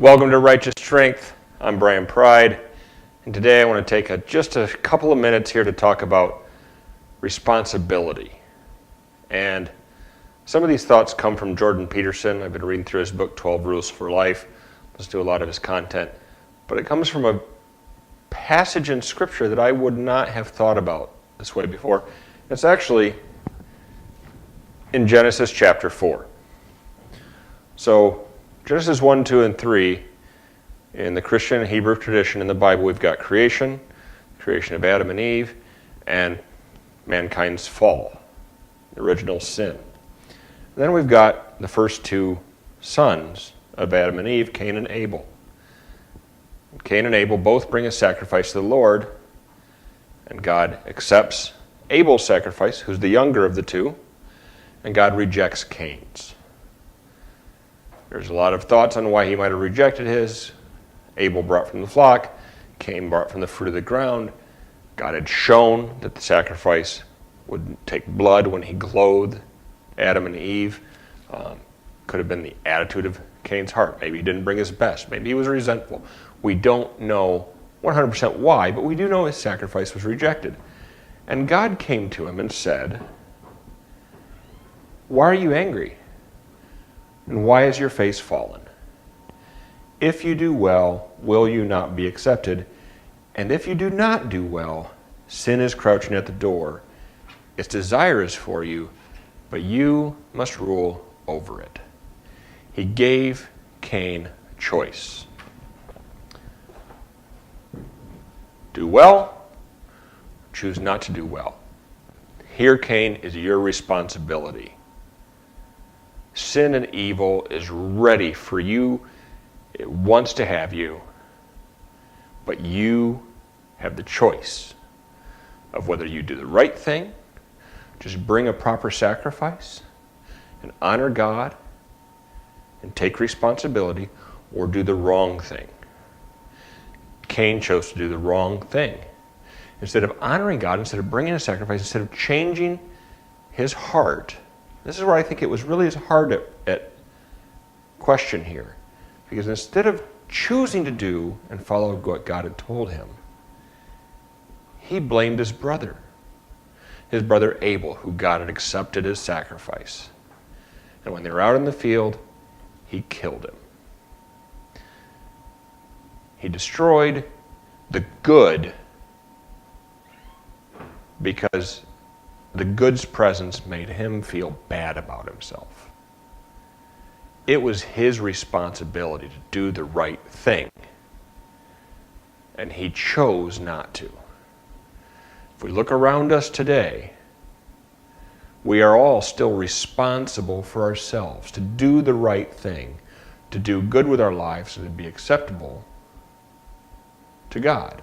Welcome to Righteous Strength. I'm Brian Pride, and today I want to take just a couple of minutes here to talk about responsibility. And some of these thoughts come from Jordan Peterson. I've been reading through his book, 12 Rules for Life. Let's do a lot of his content. But it comes from a passage in Scripture that I would not have thought about this way before. It's actually in Genesis chapter 4. So Genesis 1, 2, and 3, in the Christian and Hebrew tradition in the Bible, we've got creation of Adam and Eve, and mankind's fall, the original sin. And then we've got the first two sons of Adam and Eve, Cain and Abel. Cain and Abel both bring a sacrifice to the Lord, and God accepts Abel's sacrifice, who's the younger of the two, and God rejects Cain's. There's a lot of thoughts on why he might have rejected his. Abel brought from the flock, Cain brought from the fruit of the ground. God had shown that the sacrifice would take blood when he clothed Adam and Eve. Could have been the attitude of Cain's heart. Maybe he didn't bring his best. Maybe he was resentful. We don't know 100% why, but we do know his sacrifice was rejected. And God came to him and said, "Why are you angry? And why is your face fallen? If you do well, will you not be accepted? And if you do not do well, sin is crouching at the door. Its desire is for you, but you must rule over it." He gave Cain a choice. Do well, choose not to do well. Here, Cain, is your responsibility. Sin and evil is ready for you. It wants to have you. But you have the choice of whether you do the right thing, just bring a proper sacrifice, and honor God, and take responsibility, or do the wrong thing. Cain chose to do the wrong thing. Instead of honoring God, instead of bringing a sacrifice, instead of changing his heart. This is where I think it was really as hard at question here. Because instead of choosing to do and follow what God had told him, he blamed his brother Abel, who God had accepted his sacrifice. And when they were out in the field, he killed him. He destroyed the good because the good's presence made him feel bad about himself. It was his responsibility to do the right thing, and he chose not to. If we look around us today, we are all still responsible for ourselves, to do the right thing, to do good with our lives, and to be acceptable to God.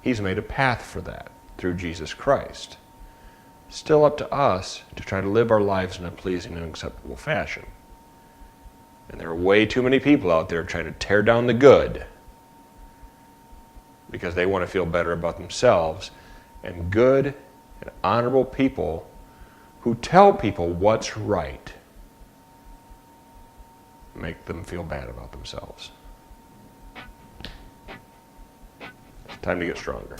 He's made a path for that through Jesus Christ. Still up to us to try to live our lives in a pleasing and acceptable fashion. And there are way too many people out there trying to tear down the good because they want to feel better about themselves. And good and honorable people who tell people what's right make them feel bad about themselves. Time to get stronger.